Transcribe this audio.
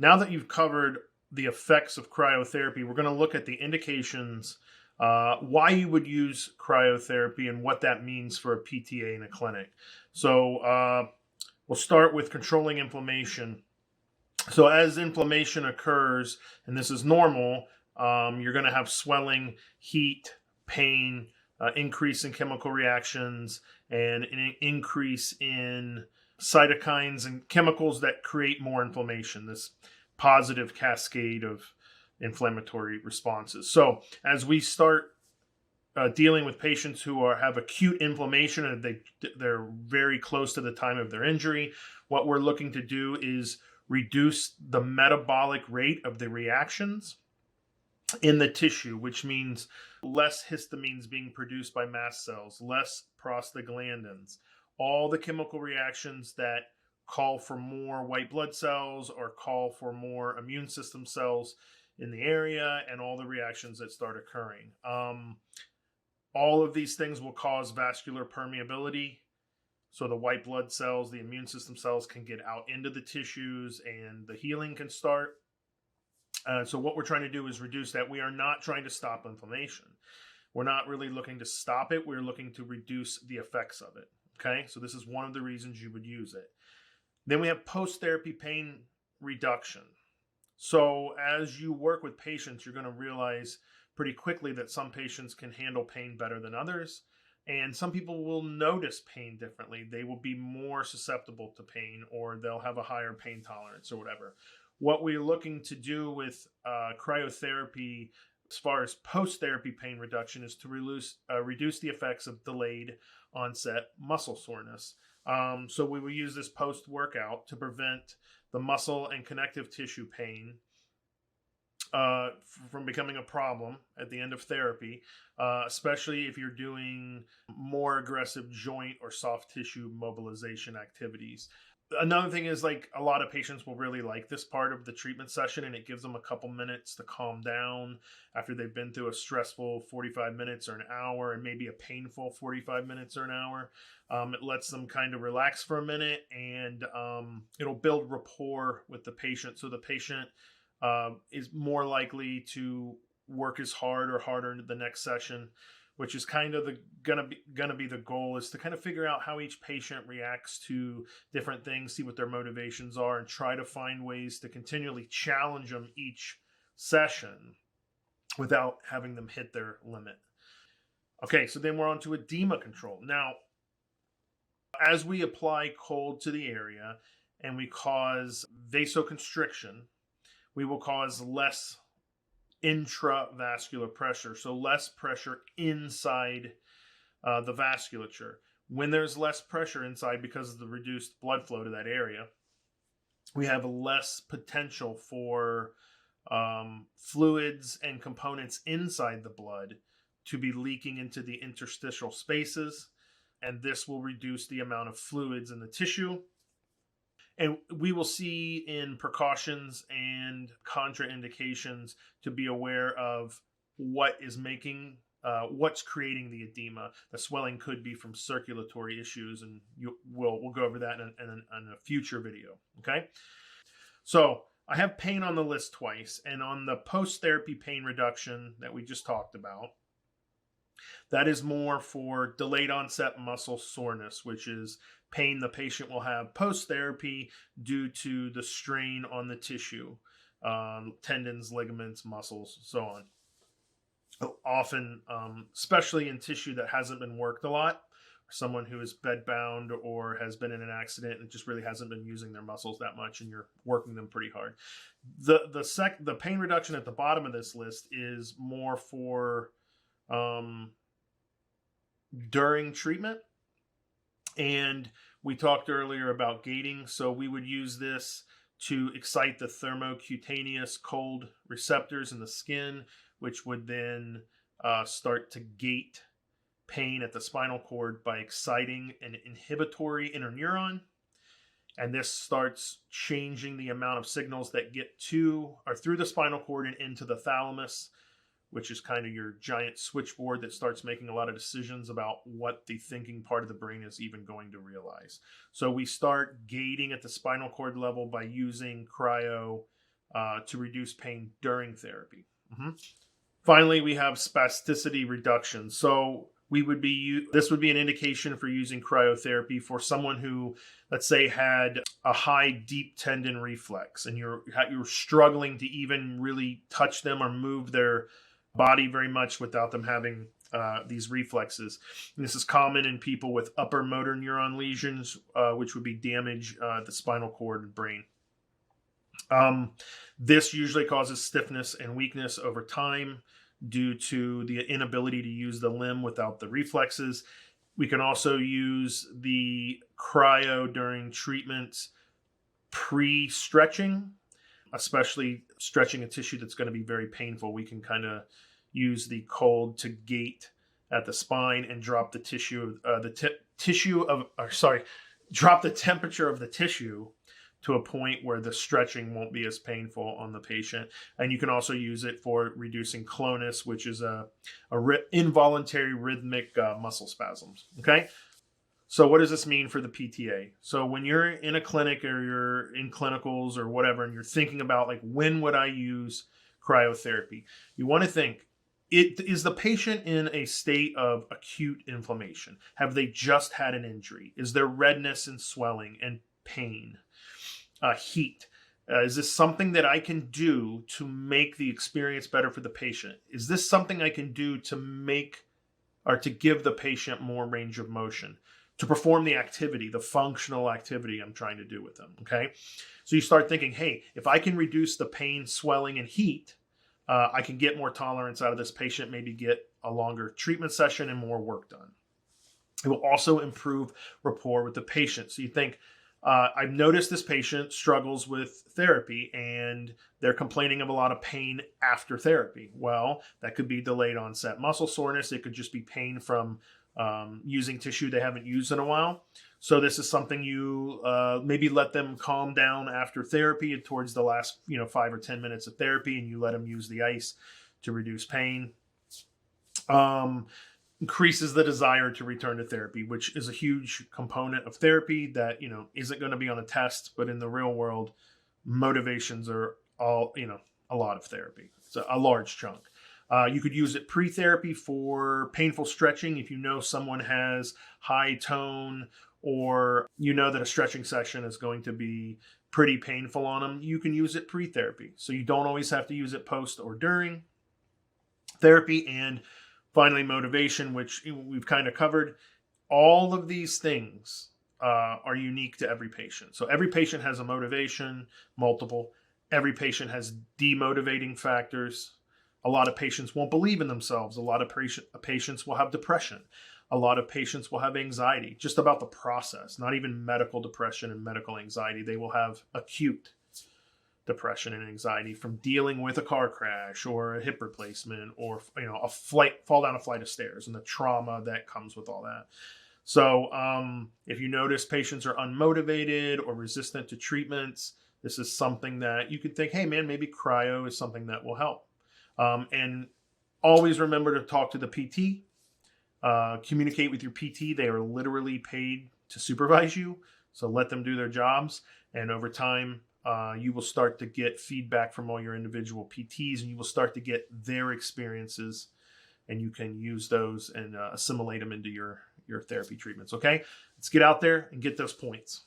Now that you've covered the effects of cryotherapy, we're going to look at the indications, why you would use cryotherapy, and what that means for a PTA in a clinic. So we'll start with controlling inflammation. So as inflammation occurs, and this is normal, you're going to have swelling, heat, pain, increase in chemical reactions, and an increase in cytokines and chemicals that create more inflammation, this positive cascade of inflammatory responses. So as we start dealing with patients who have acute inflammation and they're very close to the time of their injury, what we're looking to do is reduce the metabolic rate of the reactions in the tissue, which means less histamines being produced by mast cells, less prostaglandins, all the chemical reactions that call for more white blood cells or call for more immune system cells in the area, and all the reactions that start occurring. All of these things will cause vascular permeability. So the white blood cells, the immune system cells can get out into the tissues and the healing can start. So what we're trying to do is reduce that. We are not trying to stop inflammation. We're not really looking to stop it. We're looking to reduce the effects of it. Okay, so this is one of the reasons you would use it. Then we have post-therapy pain reduction. So as you work with patients, you're going to realize pretty quickly that some patients can handle pain better than others. And some people will notice pain differently. They will be more susceptible to pain, or they'll have a higher pain tolerance or whatever. What we're looking to do with cryotherapy as far as post-therapy pain reduction is to reduce the effects of delayed onset muscle soreness. So we will use this post-workout to prevent the muscle and connective tissue pain from becoming a problem at the end of therapy, especially if you're doing more aggressive joint or soft tissue mobilization activities. Another thing is, like, a lot of patients will really like this part of the treatment session, and it gives them a couple minutes to calm down after they've been through a stressful 45 minutes or an hour, and maybe a painful 45 minutes or an hour. It lets them kind of relax for a minute, and it'll build rapport with the patient. So the patient is more likely to work as hard or harder into the next session, which is kind of gonna be the goal, is to kind of figure out how each patient reacts to different things, see what their motivations are, and try to find ways to continually challenge them each session without having them hit their limit. Okay, so then we're on to edema control. Now, as we apply cold to the area and we cause vasoconstriction, we will cause less intravascular pressure, so less pressure inside the vasculature. When there's less pressure inside because of the reduced blood flow to that area, we have less potential for fluids and components inside the blood to be leaking into the interstitial spaces, and this will reduce the amount of fluids in the tissue. And we will see in precautions and contraindications to be aware of what is making, what's creating the edema. The swelling could be from circulatory issues, and we'll go over that in a future video. Okay, so I have pain on the list twice, and on the post-therapy pain reduction that we just talked about, that is more for delayed onset muscle soreness, which is pain the patient will have post-therapy due to the strain on the tissue, tendons, ligaments, muscles, so on. Often, especially in tissue that hasn't been worked a lot, someone who is bedbound or has been in an accident and just really hasn't been using their muscles that much, and you're working them pretty hard. The pain reduction at the bottom of this list is more for during treatment. And we talked earlier about gating, so we would use this to excite the thermocutaneous cold receptors in the skin, which would then start to gate pain at the spinal cord by exciting an inhibitory interneuron. And this starts changing the amount of signals that get to or through the spinal cord and into the thalamus, which is kind of your giant switchboard that starts making a lot of decisions about what the thinking part of the brain is even going to realize. So we start gating at the spinal cord level by using cryo to reduce pain during therapy. Finally, we have spasticity reduction. So this would be an indication for using cryotherapy for someone who, let's say, had a high deep tendon reflex, and you're struggling to even really touch them or move their body very much without them having these reflexes. And this is common in people with upper motor neuron lesions, which would be damage the spinal cord and brain. This usually causes stiffness and weakness over time due to the inability to use the limb without the reflexes. We can also use the cryo during treatment pre-stretching, especially stretching a tissue that's going to be very painful. We can kind of use the cold to gate at the spine and drop the drop the temperature of the tissue to a point where the stretching won't be as painful on the patient. And you can also use it for reducing clonus, which is a involuntary rhythmic muscle spasms. Okay. So what does this mean for the PTA? So when you're in a clinic or you're in clinicals or whatever, and you're thinking about like, when would I use cryotherapy? You want to think, is the patient in a state of acute inflammation? Have they just had an injury? Is there redness and swelling and pain? Heat? Is this something that I can do to make the experience better for the patient? Is this something I can do to make or to give the patient more range of motion, to perform the activity, the functional activity I'm trying to do with them? Okay. So you start thinking, hey, if I can reduce the pain, swelling, and heat, I can get more tolerance out of this patient, maybe get a longer treatment session and more work done. It will also improve rapport with the patient. So you think, I've noticed this patient struggles with therapy and they're complaining of a lot of pain after therapy. Well, that could be delayed onset muscle soreness. It could just be pain from using tissue they haven't used in a while. So this is something you maybe let them calm down after therapy and towards the last 5 or 10 minutes of therapy, and you let them use the ice to reduce pain. Increases the desire to return to therapy, which is a huge component of therapy that, isn't going to be on a test, but in the real world, motivations are all, a lot of therapy. It's a large chunk. You could use it pre-therapy for painful stretching. If you know someone has high tone or that a stretching session is going to be pretty painful on them, you can use it pre-therapy. So you don't always have to use it post or during therapy. And finally, motivation, which we've kind of covered. All of these things are unique to every patient. So every patient has a motivation, multiple. Every patient has demotivating factors. A lot of patients won't believe in themselves. A lot of patients will have depression. A lot of patients will have anxiety, just about the process, not even medical depression and medical anxiety. They will have acute depression and anxiety from dealing with a car crash or a hip replacement or fall down a flight of stairs and the trauma that comes with all that. So if you notice patients are unmotivated or resistant to treatments, this is something that you could think, hey man, maybe cryo is something that will help. And always remember to talk to the PT, communicate with your PT. They are literally paid to supervise you. So let them do their jobs. And over time, you will start to get feedback from all your individual PTs, and you will start to get their experiences, and you can use those and assimilate them into your therapy treatments. Okay, let's get out there and get those points.